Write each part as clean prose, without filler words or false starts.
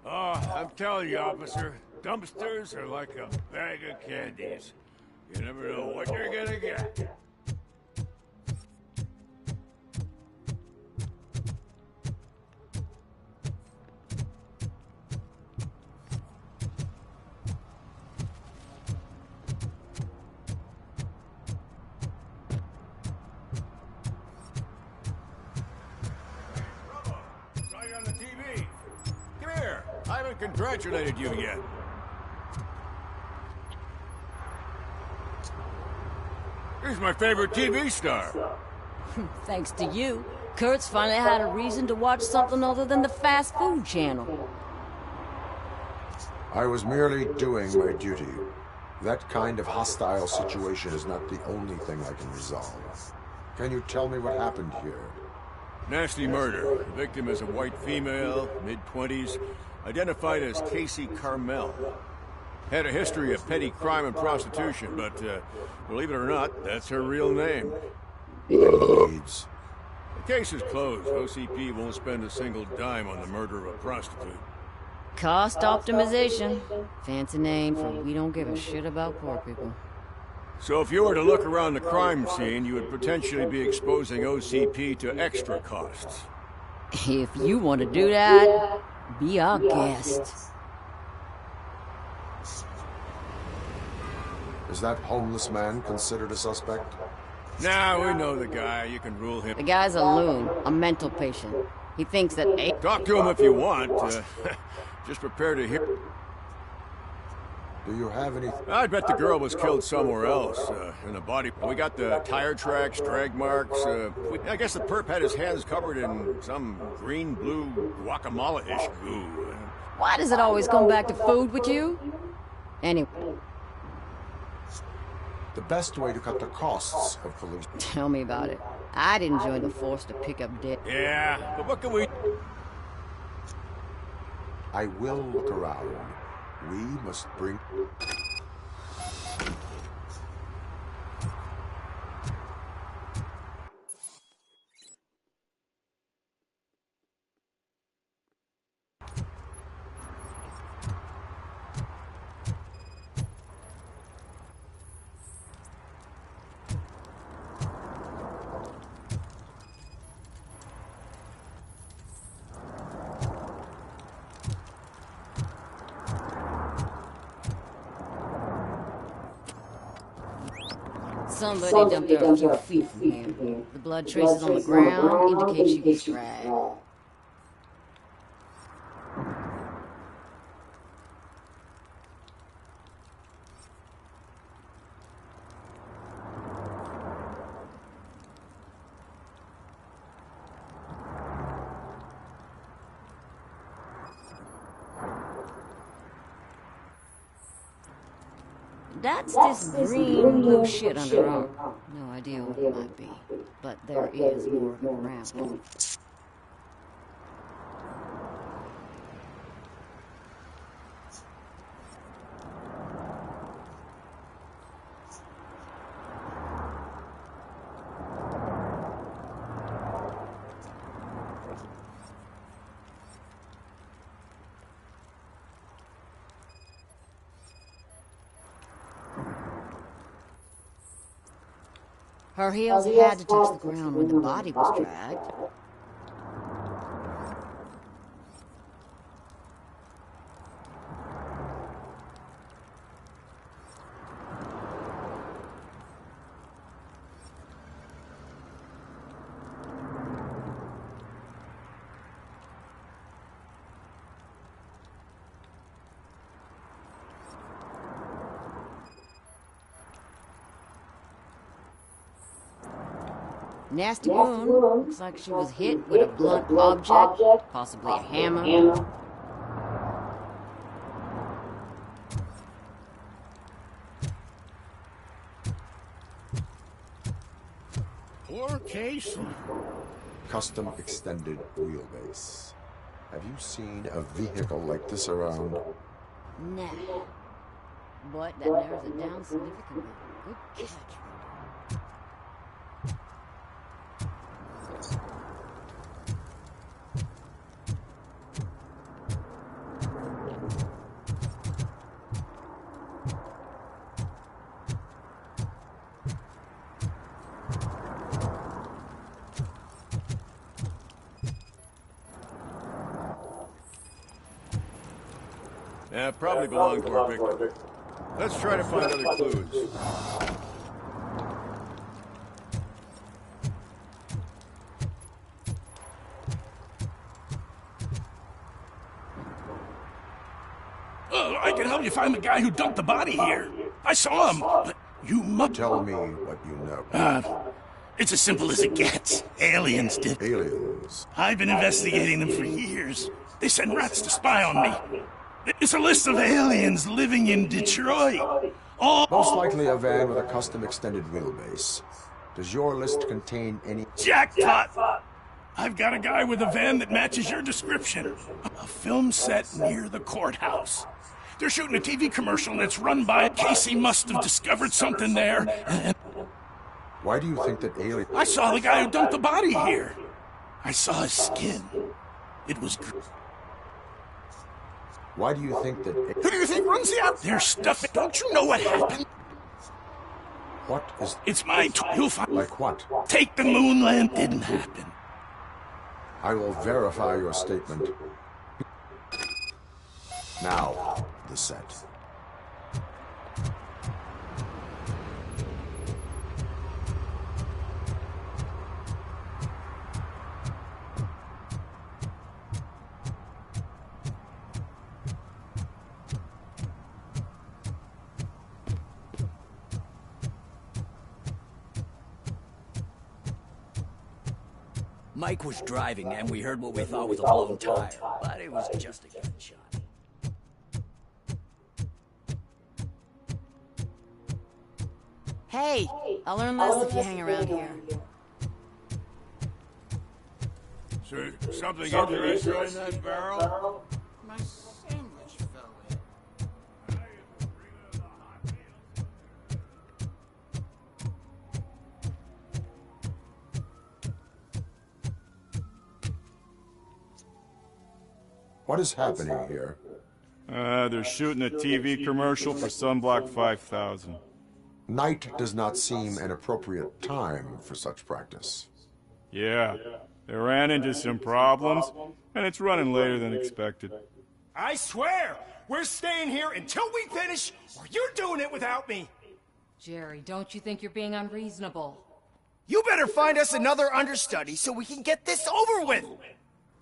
I'm telling you, officer, dumpsters are like a bag of candies. You never know what you're gonna get. I haven't congratulated you yet. Here's my favorite TV star. Thanks to you, Kurt's finally had a reason to watch something other than the fast food channel. I was merely doing my duty. That kind of hostile situation is not the only thing I can resolve. Can you tell me what happened here? Nasty murder. The victim is a white female, mid-20s, identified as Casey Carmel. Had a history of petty crime and prostitution, but believe it or not, that's her real name. AIDS. The case is closed. OCP won't spend a single dime on the murder of a prostitute. Cost optimization. Fancy name for we don't give a shit about poor people. So if you were to look around the crime scene, you would potentially be exposing OCP to extra costs. If you want to do that, be our guest. Is that homeless man considered a suspect? Nah, we know the guy. You can rule him. The guy's a loon, a mental patient. He thinks that... Talk to him if you want. Just prepare to hear... Do you have any... I'd bet the girl was killed somewhere else, in a body. We got the tire tracks, drag marks. I guess the perp had his hands covered in some green-blue guacamole-ish goo. Why does it always come back to food with you? Anyway. The best way to cut the costs of police... Tell me about it. I didn't join the force to pick up dead. Yeah, but what can we... I will look around. We must bring... Somebody dumped her a few feet from here. The blood traces on the ground indicate she was dragged. That's this green blue shit under her arm. No idea what it might be, but there is more of it around. Her heels had to touch the ground when the body was dragged. Nasty wound. Looks like she was hit with a blunt object, possibly a hammer. Poor case. Custom extended wheelbase. Have you seen a vehicle like this around? Nah. But that narrows it down significantly. Good catch. Probably belong to our victim. Let's try to find other clues. I can help you find the guy who dumped the body here. I saw him, but you must... Tell me what you know. It's as simple as it gets. Aliens did. Aliens. I've been investigating them for years. They send rats to spy on me. It's a list of aliens living in Detroit. All... Most likely a van with a custom extended wheelbase. Does your list contain any... Jackpot! I've got a guy with a van that matches your description. A film set near the courthouse. They're shooting a TV commercial and it's run by... Casey must have discovered something there. Why do you think that aliens... I saw the guy who dumped the body here. I saw his skin. It was... Why do you think that... Who do you think runs the out? Their stuff... Don't you know what happened? What is... It's my... You'll find... Like what? Take the moon land didn't happen. I will verify your statement. Now, the set. Mike was driving and we heard what we thought was a blown tire, but it was just a gunshot. Hey, I'll learn less if you hang around here. So, something interesting in that barrel? My sandwich fell in. What is happening here? They're shooting a TV commercial for Sunblock 5000. Night does not seem an appropriate time for such practice. Yeah, they ran into some problems, and it's running later than expected. I swear, we're staying here until we finish, or you're doing it without me. Jerry, don't you think you're being unreasonable? You better find us another understudy so we can get this over with.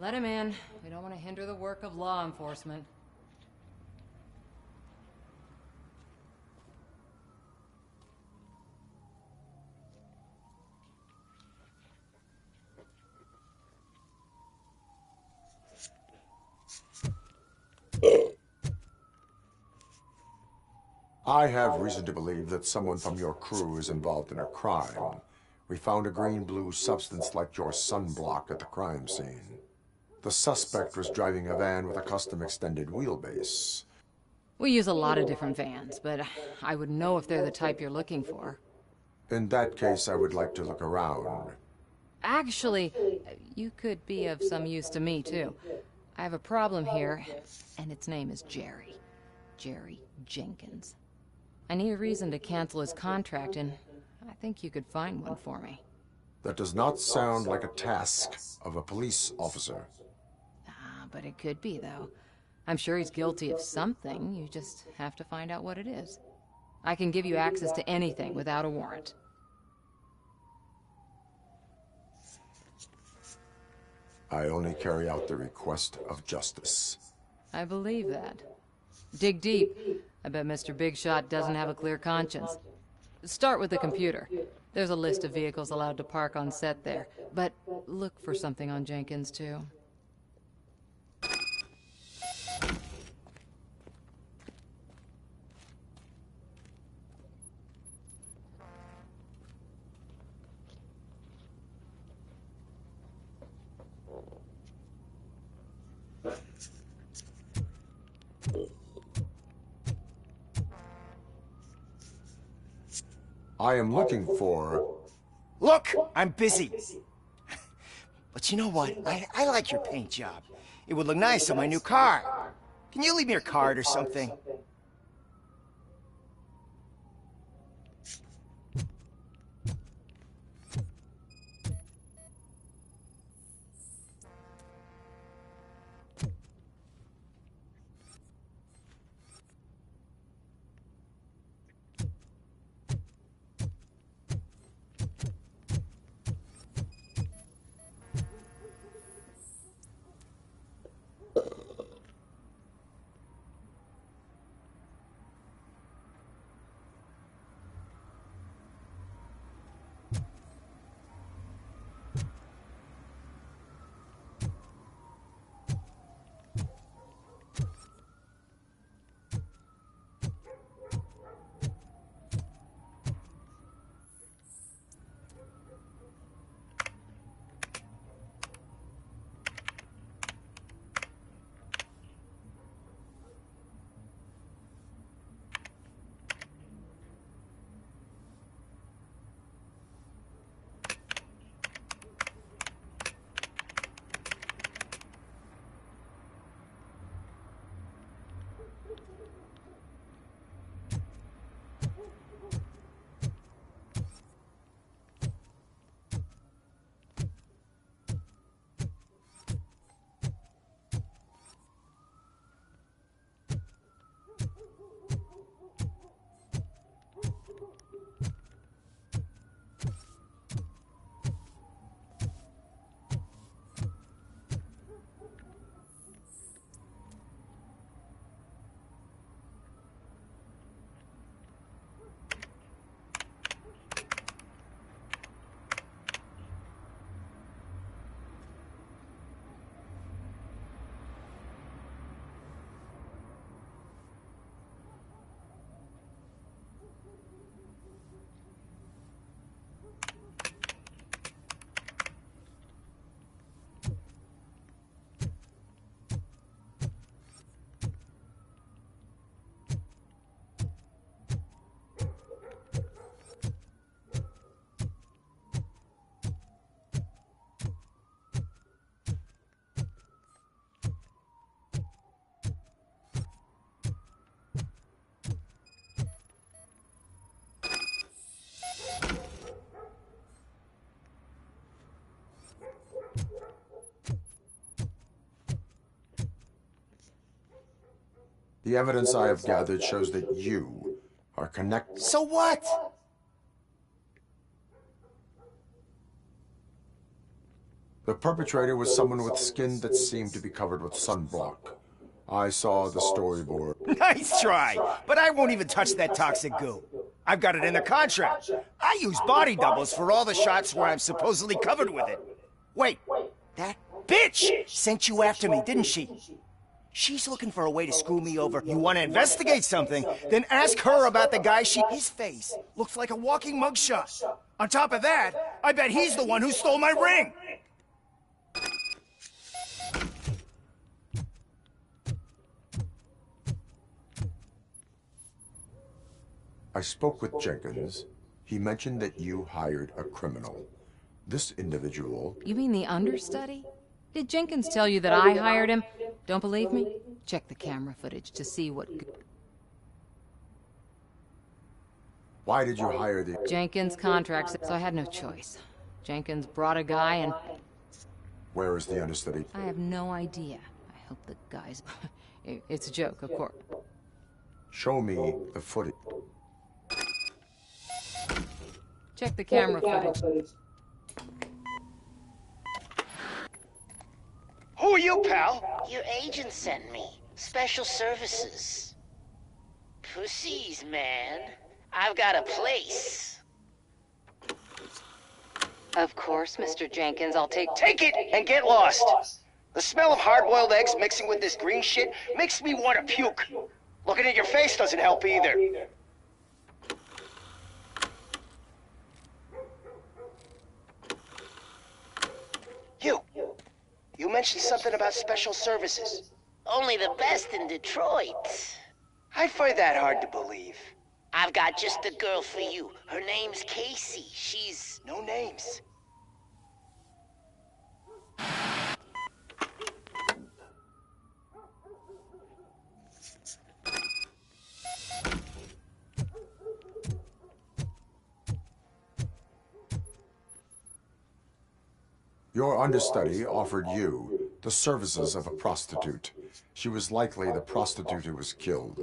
Let him in. We don't want to hinder the work of law enforcement. I have reason to believe that someone from your crew is involved in a crime. We found a green-blue substance like your sunblock at the crime scene. The suspect was driving a van with a custom extended wheelbase. We use a lot of different vans, but I would know if they're the type you're looking for. In that case, I would like to look around. Actually, you could be of some use to me, too. I have a problem here, and its name is Jerry. Jerry Jenkins. I need a reason to cancel his contract, and I think you could find one for me. That does not sound like a task of a police officer. But it could be, though. I'm sure he's guilty of something. You just have to find out what it is. I can give you access to anything without a warrant. I only carry out the request of justice. I believe that. Dig deep. I bet Mr. Big Shot doesn't have a clear conscience. Start with the computer. There's a list of vehicles allowed to park on set there. But look for something on Jenkins, too. I am looking for... Look, I'm busy. But you know what? I like your paint job. It would look nice on my new car. Can you leave me your card or something? The evidence I have gathered shows that you are connected. So what? The perpetrator was someone with skin that seemed to be covered with sunblock. I saw the storyboard. Nice try, but I won't even touch that toxic goo. I've got it in the contract. I use body doubles for all the shots where I'm supposedly covered with it. Wait, that bitch sent you after me, didn't she? She's looking for a way to screw me over. You want to investigate something, then ask her about the guy His face looks like a walking mugshot. On top of that, I bet he's the one who stole my ring. I spoke with Jenkins. He mentioned that you hired a criminal. This individual... You mean the understudy? Did Jenkins tell you that I hired him? Don't believe me? Check the camera footage to see what... Why did you hire the... Jenkins contracts, so I had no choice. Jenkins brought a guy and... Where is the understudy? I have no idea. I hope the guy's... It's a joke, of course. Show me the footage. Check the camera footage. Who are you, pal? Your agent sent me. Special services. Pussies, man. I've got a place. Of course, Mr. Jenkins, I'll take... Take it and get lost. The smell of hard-boiled eggs mixing with this green shit makes me want to puke. Looking at your face doesn't help either. You mentioned something about special services. Only the best in Detroit. I find that hard to believe. I've got just the girl for you. Her name's Casey. She's... No names. Your understudy offered you the services of a prostitute. She was likely the prostitute who was killed.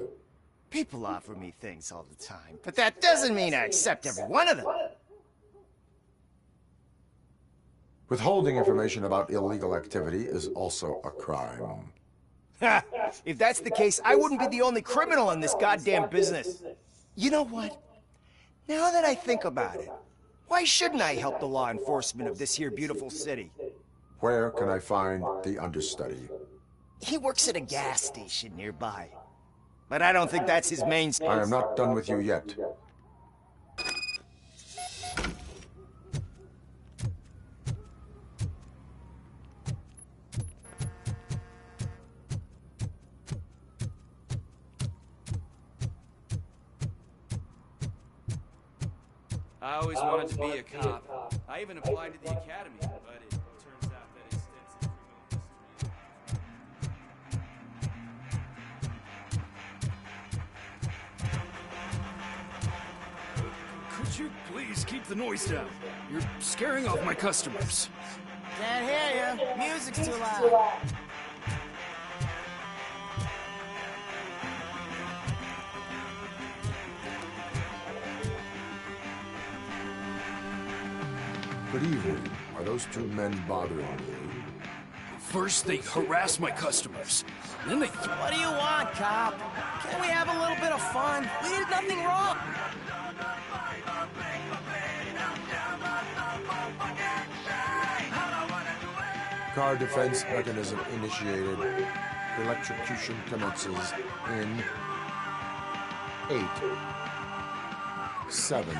People offer me things all the time, but that doesn't mean I accept every one of them. Withholding information about illegal activity is also a crime. Ha! If that's the case, I wouldn't be the only criminal in this goddamn business. You know what? Now that I think about it, why shouldn't I help the law enforcement of this here beautiful city? Where can I find the understudy? He works at a gas station nearby. But I don't think that's his main... I am not done with you yet. I always wanted to be a cop. I even applied to the academy, but it turns out that extensive criminal Could you please keep the noise down? You're scaring off my customers. Can't hear you. Music's too loud. Good evening. Are those two men bothering you? First, they harass my customers. Then they... What do you want, cop? Can't we have a little bit of fun? We did nothing wrong. Car defense mechanism initiated. Electrocution commences in 8, 7,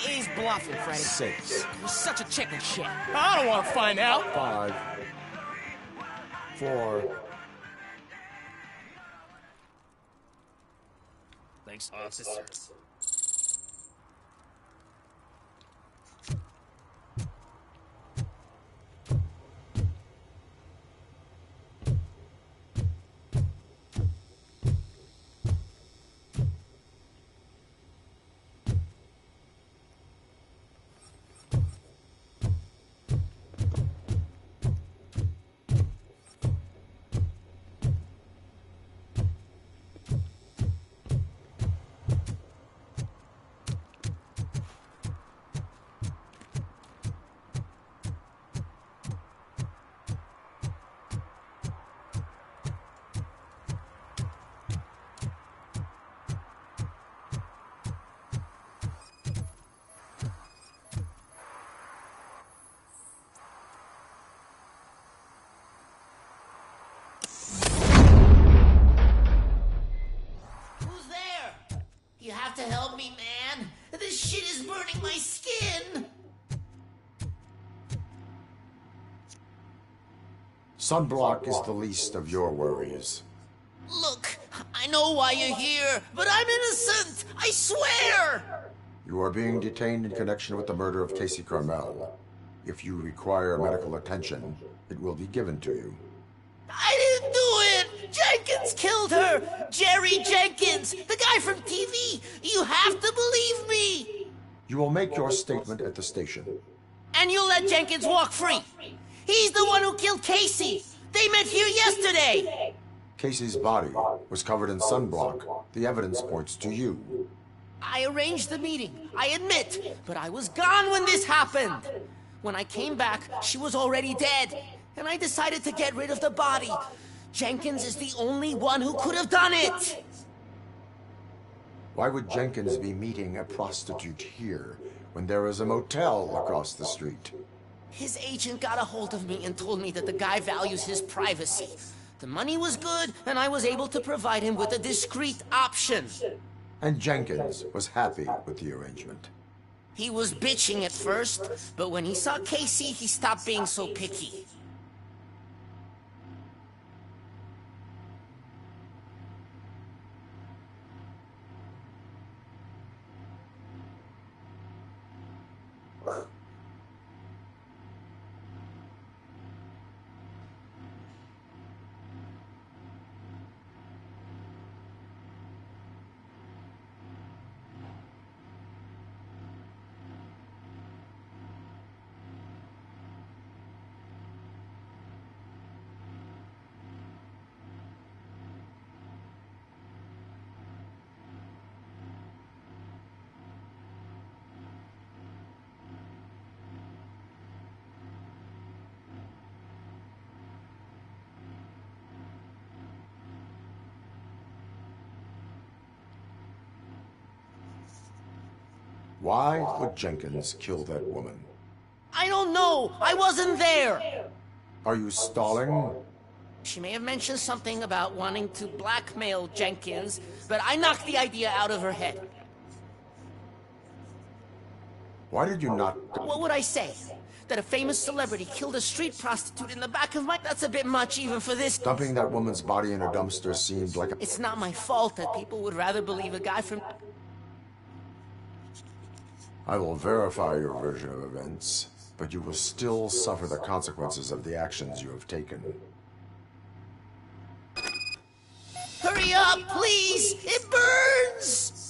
He's bluffing, Freddy. 6, You're such a chicken shit. I don't want to find out. 5, 4. Thanks, officer. Sunblock is the least of your worries. Look, I know why you're here, but I'm innocent! I swear! You are being detained in connection with the murder of Casey Carmel. If you require medical attention, it will be given to you. I didn't do it! Jenkins killed her! Jerry Jenkins! The guy from TV! You have to believe me! You will make your statement at the station. And you let Jenkins walk free! He's the one who killed Casey! They met here yesterday! Casey's body was covered in sunblock. The evidence points to you. I arranged the meeting, I admit, but I was gone when this happened. When I came back, she was already dead, and I decided to get rid of the body. Jenkins is the only one who could have done it! Why would Jenkins be meeting a prostitute here when there is a motel across the street? His agent got a hold of me and told me that the guy values his privacy. The money was good, and I was able to provide him with a discreet option. And Jenkins was happy with the arrangement. He was bitching at first, but when he saw Casey, he stopped being so picky. Why would Jenkins kill that woman? I don't know! I wasn't there! Are you stalling? She may have mentioned something about wanting to blackmail Jenkins, but I knocked the idea out of her head. Why did you not... What would I say? That a famous celebrity killed a street prostitute in the back of my... That's a bit much even for this... Dumping that woman's body in a dumpster seemed like a... It's not my fault that people would rather believe a guy from... I will verify your version of events, but you will still suffer the consequences of the actions you have taken. Hurry up, please! It burns!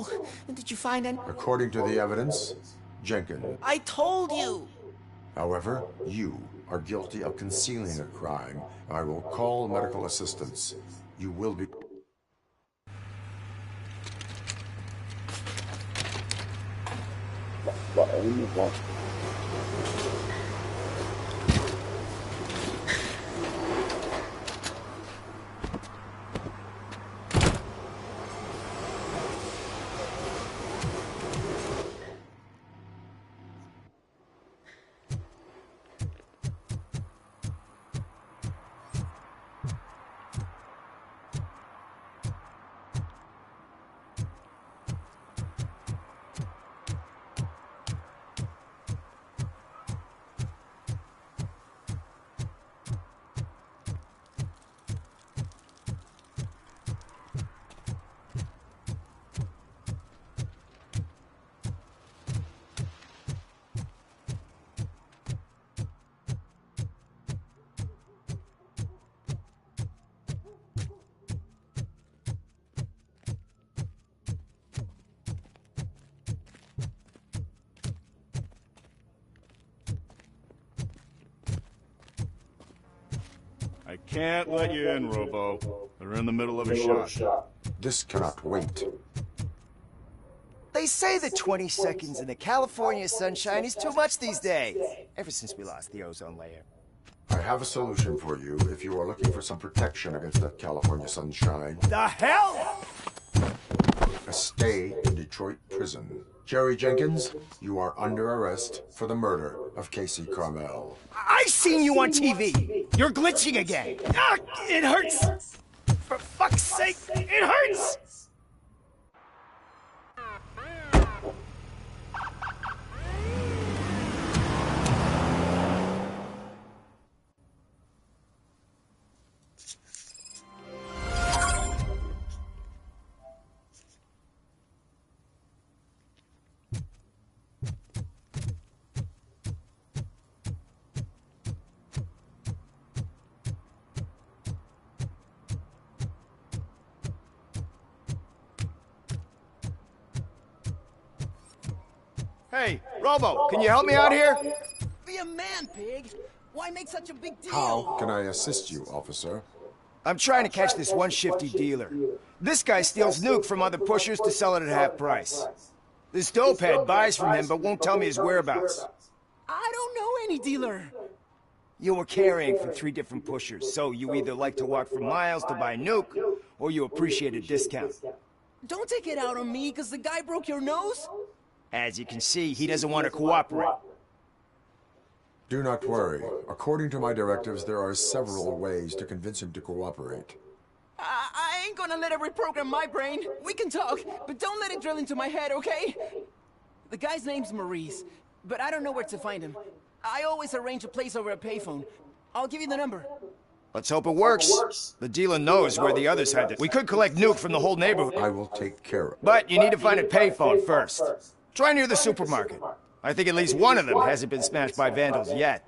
So, did you find any? According to the evidence, Jenkins. I told you! However, you are guilty of concealing a crime. I will call medical assistance. You will be... I can't let you in, Robo. They're in the middle of a shot. This cannot wait. They say that 20 seconds in the California sunshine is too much these days. Ever since we lost the ozone layer. I have a solution for you if you are looking for some protection against that California sunshine. The hell? A stay in Detroit prison. Jerry Jenkins, you are under arrest for the murder of Casey Carmel. I seen you on TV. You're glitching again. Ah, it hurts. For fuck's sake, it hurts. Hey, Robo, can you help me out here? Be a man, pig! Why make such a big deal? How can I assist you, officer? I'm trying to catch this one shifty dealer. This guy steals nuke from other pushers to sell it at half price. This dopehead buys from him but won't tell me his whereabouts. I don't know any dealer. You were carrying for 3 different pushers, so you either like to walk for miles to buy nuke, or you appreciate a discount. Don't take it out on me, because the guy broke your nose? As you can see, he doesn't want to cooperate. Do not worry. According to my directives, there are several ways to convince him to cooperate. I ain't gonna let it reprogram my brain. We can talk, but don't let it drill into my head, okay? The guy's name's Maurice, but I don't know where to find him. I always arrange a place over a payphone. I'll give you the number. Let's hope it works. The dealer knows where the others had it. We could collect nuke from the whole neighborhood. I will take care of it. But you need to find a payphone first. Try near the supermarket. I think at least one of them hasn't been smashed by vandals yet.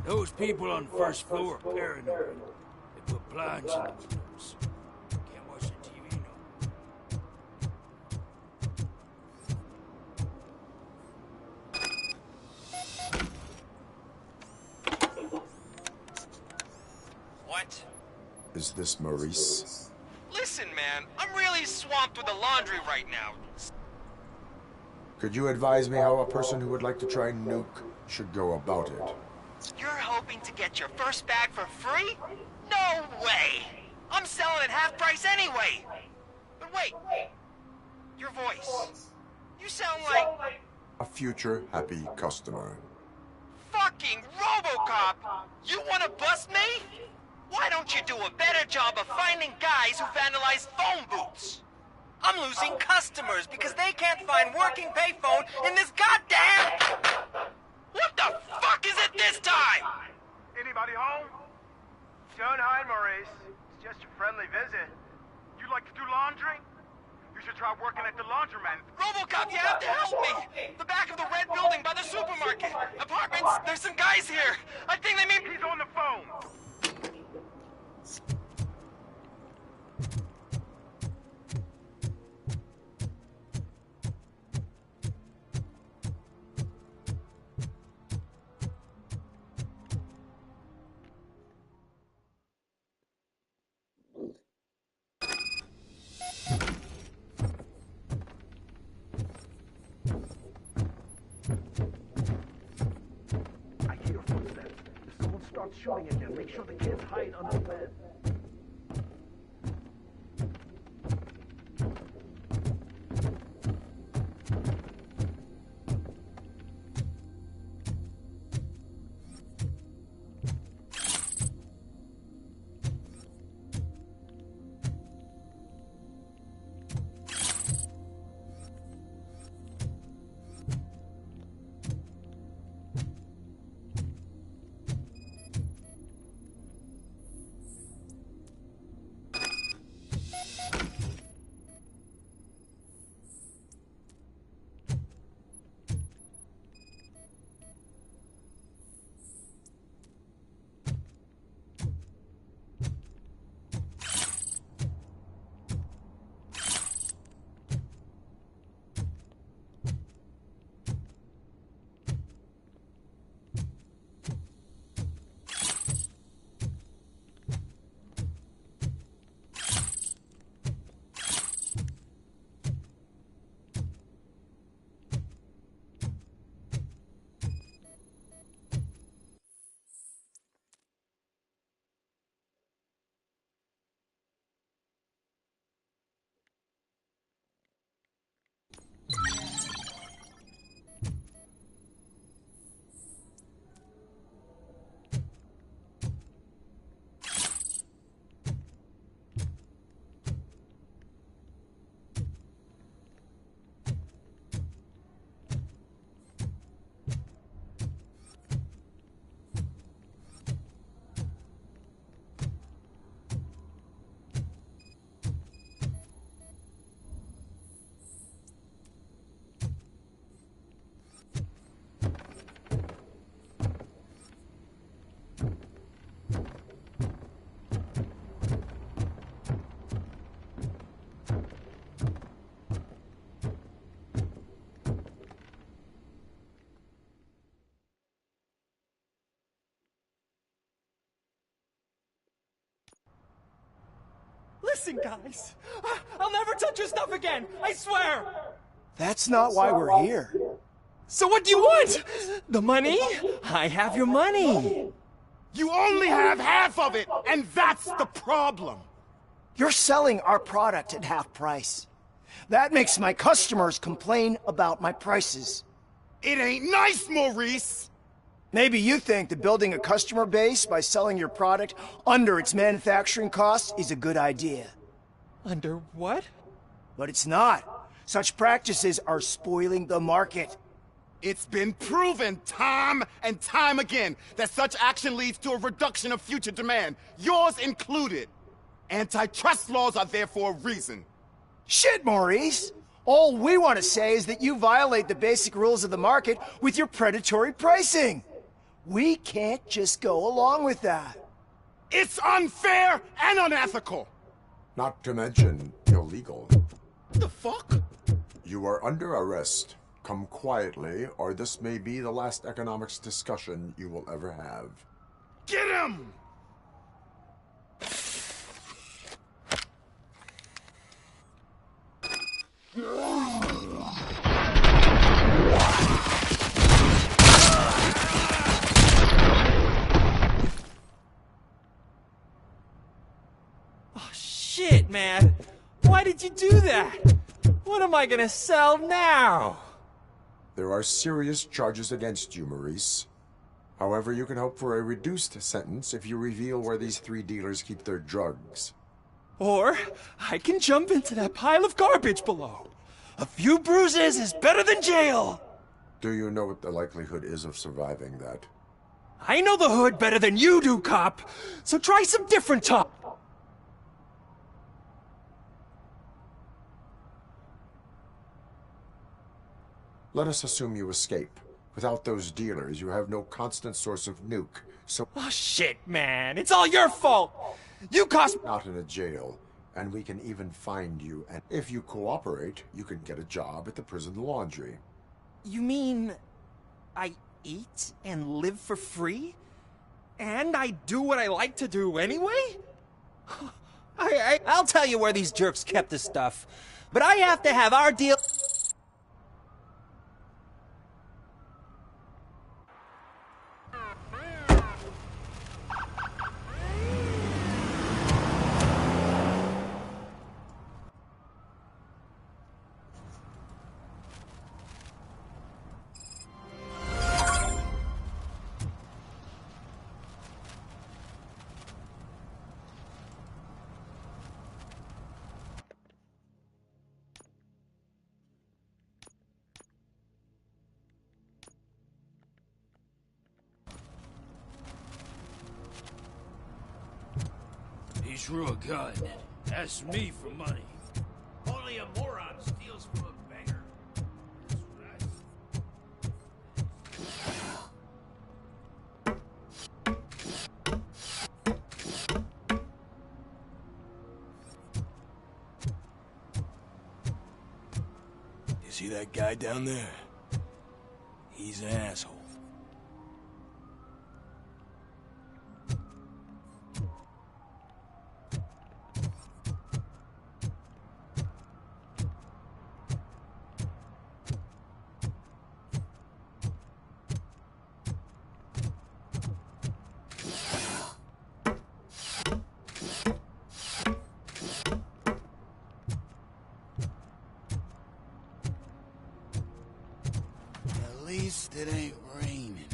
Those people on the first floor are paranoid. They put blinds in the windows. Can't watch the TV no. What? Is this Maurice? Listen, man, I'm really swamped with the laundry right now. Could you advise me how a person who would like to try Nuke should go about it? You're hoping to get your first bag for free? No way! I'm selling at half price anyway! But wait, your voice. You sound like... A future happy customer. Fucking RoboCop! You wanna bust me? Why don't you do a better job of finding guys who vandalize phone booths? I'm losing customers because they can't find working payphone in this goddamn... What the fuck is it this time? Anybody home? Don't hide, Maurice. It's just a friendly visit. You like to do laundry? You should try working at the laundromat. RoboCop, you have to help me! The back of the red building by the supermarket. Apartments, there's some guys here. I think they mean... He's on the phone. I hear footsteps. If someone starts shooting again, make sure the kids hide under the bed. Listen, guys. I'll never touch your stuff again. I swear. That's not why we're here. So what do you want? The money? I have your money. You only have half of it, and that's the problem. You're selling our product at half price. That makes my customers complain about my prices. It ain't nice, Maurice! Maybe you think that building a customer base by selling your product under its manufacturing costs is a good idea. Under what? But it's not. Such practices are spoiling the market. It's been proven time and time again that such action leads to a reduction of future demand, yours included. Antitrust laws are there for a reason. Shit, Maurice! All we want to say is that you violate the basic rules of the market with your predatory pricing. We can't just go along with that. It's unfair and unethical. Not to mention illegal. The fuck? You are under arrest. Come quietly, or this may be the last economics discussion you will ever have. Get him! Oh, shit, man. Why did you do that? What am I gonna sell now? There are serious charges against you, Maurice. However, you can hope for a reduced sentence if you reveal where these 3 dealers keep their drugs. Or I can jump into that pile of garbage below. A few bruises is better than jail. Do you know what the likelihood is of surviving that? I know the hood better than you do, cop. So try some different talk. Let us assume you escape. Without those dealers, you have no constant source of nuke, so... Oh, shit, man. It's all your fault. You cost... Not in a jail, and we can even find you, and if you cooperate, you can get a job at the prison laundry. You mean I eat and live for free? And I do what I like to do anyway? I'll tell you where these jerks kept this stuff, but I have to have our deal... He drew a gun, asked me for money. Only a moron steals from a beggar. That's You see that guy down there? He's an asshole. At least it ain't raining.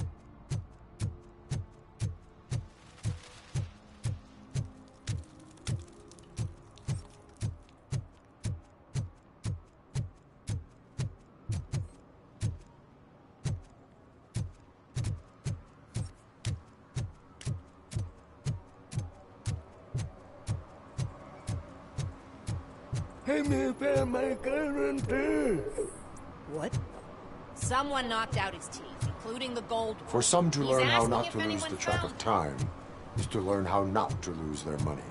Hey, me found my gun too. What? Someone knocked out his teeth, including the gold one. For some to He's learn how asking not if to lose anyone the track found of time is to learn how not to lose their money.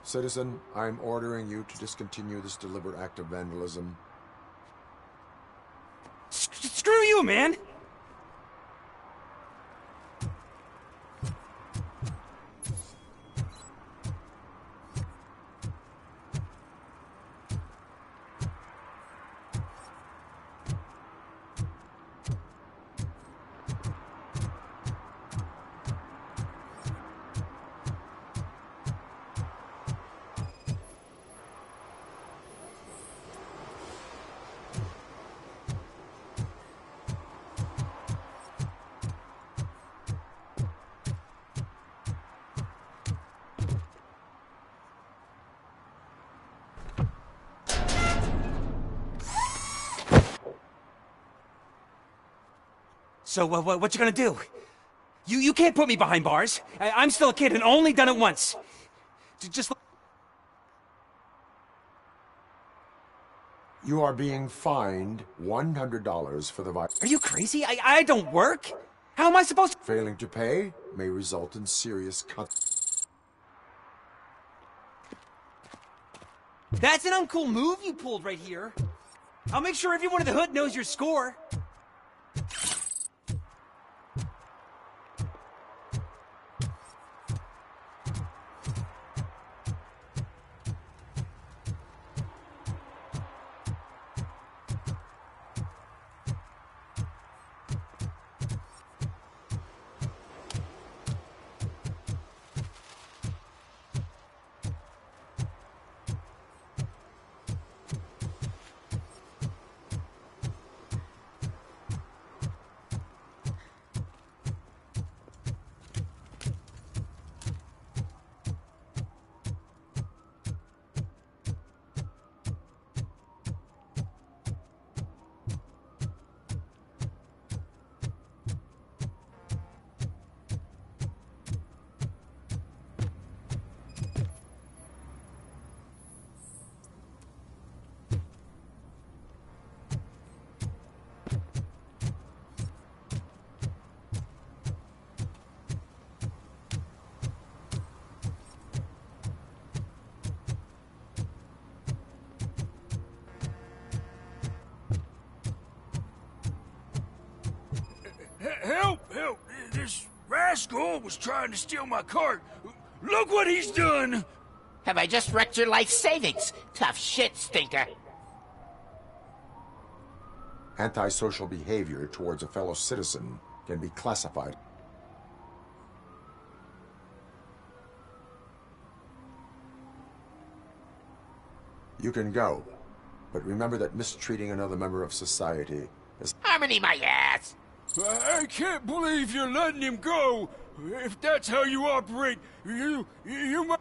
Citizen, I'm ordering you to discontinue this deliberate act of vandalism. Screw you, man! So, what you gonna do? You can't put me behind bars. I'm still a kid and only done it once. Just... You are being fined $100 for the Are you crazy? I don't work. How am I supposed to... Failing to pay may result in serious That's an uncool move you pulled right here. I'll make sure everyone in the hood knows your score. Help! Help! This rascal was trying to steal my cart. Look what he's done! Have I just wrecked your life savings? Tough shit, stinker. Antisocial behavior towards a fellow citizen can be classified. You can go, but remember that mistreating another member of society is... Harmony my ass! I can't believe you're letting him go! If that's how you operate, you might...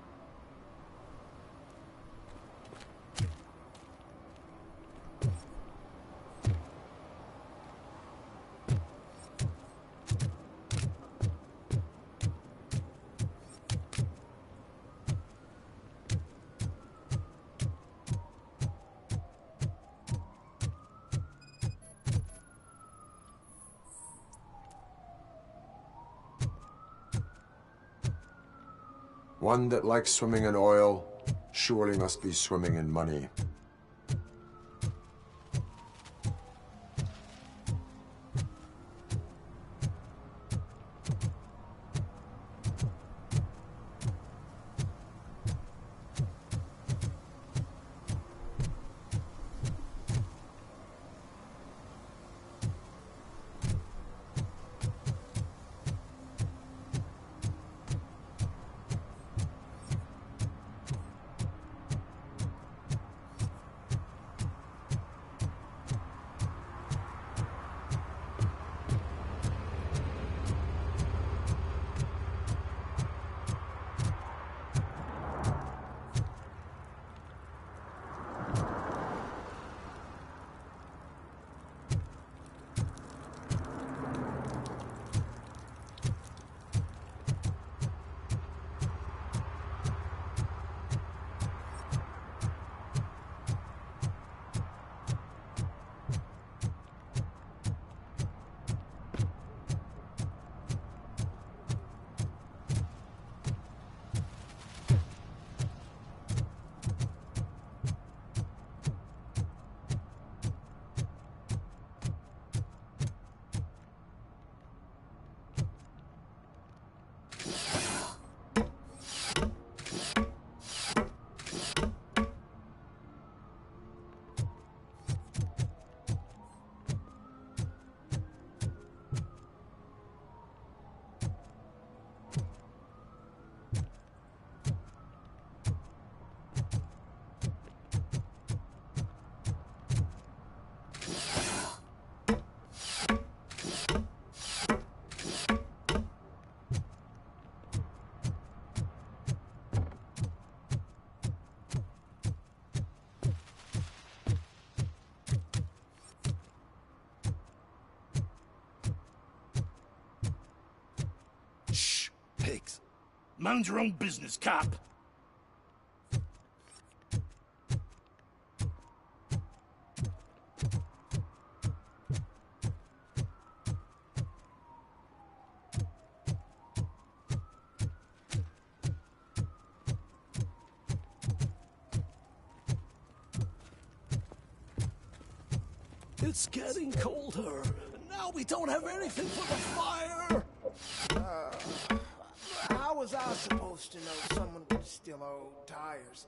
One that likes swimming in oil surely must be swimming in money. Mind your own business, cop. It's getting colder. Now we don't have anything for the fire. How was I supposed to know someone would steal our old tires?